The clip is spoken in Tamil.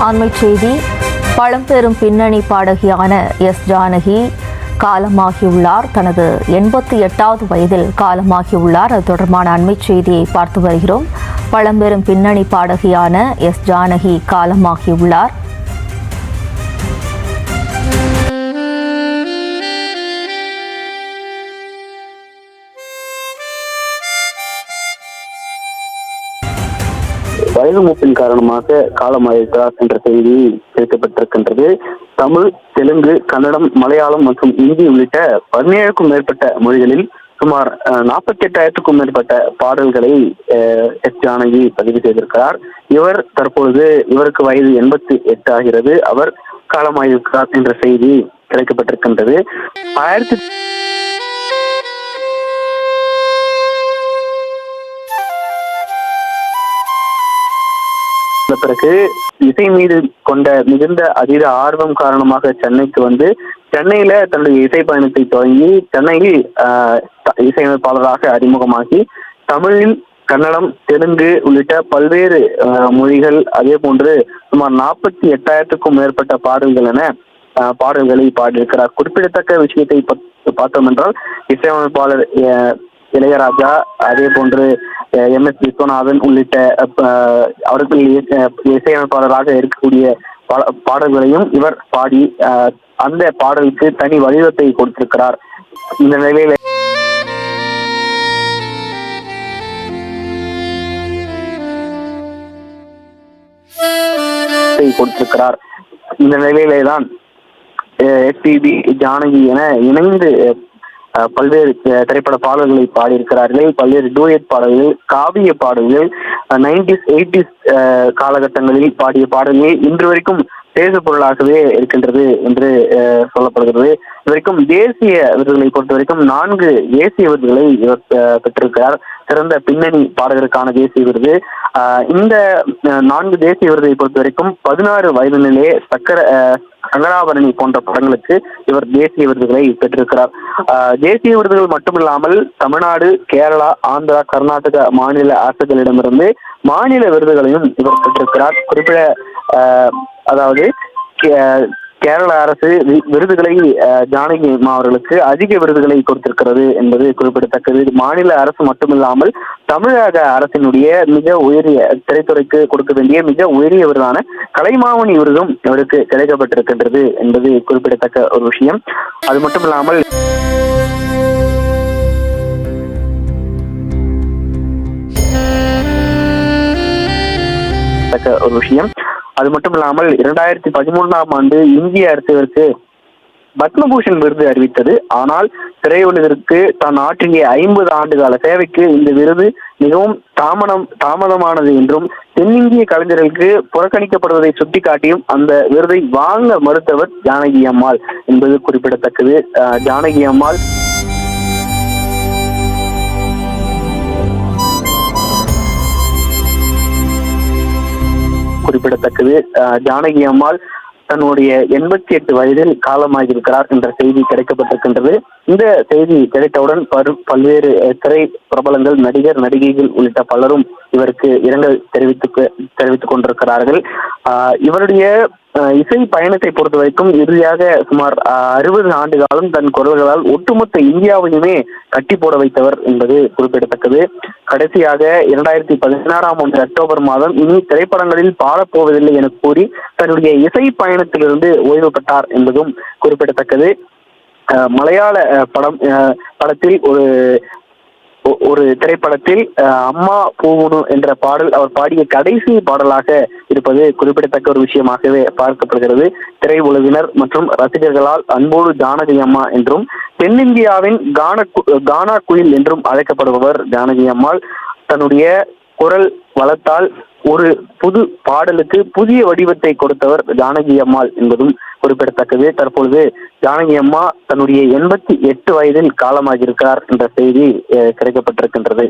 அண்மைச் செய்தி. பழம்பெரும் பின்னணி பாடகியான எஸ் ஜானகி காலமாகியுள்ளார். தனது 88வது வயதில் காலமாகியுள்ளார். அது தொடர்பான அண்மைச் செய்தியை பார்த்து வருகிறோம். பழம்பெரும் பின்னணி பாடகியான எஸ் ஜானகி காலமாகியுள்ளார். வயது மூப்பின் காரணமாக காலமாயிருக்கிறார் என்ற செய்தி கிடைக்கப்பட்டிருக்கின்றது. தமிழ், தெலுங்கு, கன்னடம், மலையாளம் மற்றும் இந்தி உள்ளிட்ட 17க்கும் மேற்பட்ட மொழிகளில் சுமார் 48,000க்கும் மேற்பட்ட பாடல்களை எஸ் ஜானகி பதிவு செய்திருக்கிறார். இவர் தற்பொழுது இவருக்கு வயது 88 ஆகிறது. அவர் காலமாயிருக்கிறார் என்ற செய்தி கிடைக்கப்பட்டிருக்கின்றது. பிறகு இசை மீது கொண்ட மிகுந்த அதீத ஆர்வம் காரணமாக சென்னைக்கு வந்து சென்னையில தன்னுடைய இசை பயணத்தை தொடங்கி சென்னையில் இசையமைப்பாளராக அறிமுகமாகி தமிழில், கன்னடம், தெலுங்கு உள்ளிட்ட பல்வேறு மொழிகள், அதே போன்று சுமார் 48,000க்கும் மேற்பட்ட பாடல்கள் என பாடல்களை பாடியிருக்கிறார். குறிப்பிடத்தக்க விஷயத்தை பார்த்தோம் என்றால் இசையமைப்பாளர் இளையராஜா, அதே போன்று MS விஸ்வநாதன் உள்ளிட்ட அவர்கள் இசையமைப்பாளராக இருக்கக்கூடிய பாடல்களையும் இவர் பாடி அந்த பாடலுக்கு தனி வடிவத்தை கொடுத்திருக்கிறார். இந்த நிலையில கொடுத்திருக்கிறார். இந்த நிலையிலேதான் எஸ்பிபி, ஜானகி என இணைந்து பல்வேறு திரைப்பட பாடல்களை பாடியிருக்கிறார்கள். பல்வேறு டூயட் பாடல்கள், காவிய பாடல்கள், 90s 80s காலகட்டங்களில் பாடிய பாடல்கள் இன்று வரைக்கும் பேசு பொருளாகவே இருக்கின்றது என்று சொல்லப்படுகிறது. இதுவரைக்கும் தேசிய விருதுகளை பொறுத்த வரைக்கும் 4 தேசிய விருதுகளை இவர் பெற்றிருக்கிறார். சிறந்த பின்னணி பாடகருக்கான தேசிய விருது. இந்த 4 தேசிய விருதை பொறுத்த வரைக்கும் 16 வயதினிலே சங்கராபரணி போன்ற படங்களுக்கு இவர் தேசிய விருதுகளை பெற்றிருக்கிறார். தேசிய விருதுகள் மட்டுமில்லாமல் தமிழ்நாடு, கேரளா, ஆந்திரா, கர்நாடகா மாநில அரசுகளிடமிருந்து மாநில விருதுகளையும் இவர் பெற்றிருக்கிறார். அதாவது கேரள அரசு விருதுகளை ஜானகி அம்மா அவர்களுக்கு அதிக விருதுகளை கொடுத்திருக்கிறது என்பது குறிப்பிடத்தக்கது. மாநில அரசு மட்டுமில்லாமல் தமிழக அரசினுடைய மிக உயரிய திரைத்துறைக்கு கொடுக்க வேண்டிய மிக உயரிய விருதான கலைமாமணி விருதும் இவருக்கு கிடைக்கப்பட்டிருக்கின்றது என்பது குறிப்பிடத்தக்க ஒரு விஷயம். அது மட்டுமில்லாமல் ஒரு விஷயம் அது மட்டும் இல்லாமல் 2013ஆம் ஆண்டு இந்திய அரசு இவருக்கு பத்மபூஷன் விருது அறிவித்தது. ஆனால் திரையுலகிற்கு தான் ஆற்றிய 50 ஆண்டுகால சேவைக்கு இந்த விருது மிகவும் தாமதமானது என்றும் தென்னிந்திய கலைஞர்களுக்கு புறக்கணிக்கப்படுவதை சுட்டிக்காட்டியும் அந்த விருதை வாங்க மறுத்தவர் ஜானகி அம்மாள் என்பது குறிப்பிடத்தக்கது. ஜானகி அம்மாள் குறிப்பிடத்தக்கது. ஜானகி அம்மாள் தன்னுடைய 88 வயதில் காலமாகியிருக்கிறார் என்ற செய்தி கிடைக்கப்பட்டிருக்கின்றது. இந்த செய்தி கிடைத்தவுடன் பல்வேறு திரை பிரபலங்கள், நடிகர், நடிகைகள் உள்ளிட்ட பலரும் இவருக்கு இரங்கல் தெரிவித்துக் கொண்டிருக்கிறார்கள். இவருடைய இசை பயணத்தை பொறுத்த வரைக்கும் இறுதியாக சுமார் 60 ஆண்டு காலம் தன் குரல்களால் ஒட்டுமொத்த இந்தியாவையுமே கட்டி போட வைத்தவர் என்பது குறிப்பிடத்தக்கது. கடைசியாக 2016ஆம் ஆண்டு அக்டோபர் மாதம் இனி திரைப்படங்களில் பாடப்போவதில்லை என கூறி தன்னுடைய இசை பயணத்திலிருந்து ஓய்வு பெற்றார் என்பதும் குறிப்பிடத்தக்கது. மலையாள படத்தில் ஒரு திரைப்படத்தில் அம்மா பூவுனு என்ற பாடல் அவர் பாடிய கடைசி பாடலாக இருப்பது குறிப்பிடத்தக்க ஒரு விஷயமாகவே பார்க்கப்படுகிறது. திரை உலகினர் மற்றும் ரசிகர்களால் அன்போடு ஜானகி அம்மா என்றும் தென்னிந்தியாவின் கானா குயில் என்றும் அழைக்கப்படுபவர் ஜானகி அம்மாள். தன்னுடைய குரல் வளத்தால் ஒரு புது பாடலுக்கு புதிய வடிவத்தை கொடுத்தவர் ஜானகி அம்மாள் என்பதும் குறிப்பிடத்தக்கது. தற்பொழுது ஜானகி அம்மா தன்னுடைய 88 வயதில் காலமாகியிருக்கிறார் என்ற செய்தி கிடைக்கப்பட்டிருக்கின்றது.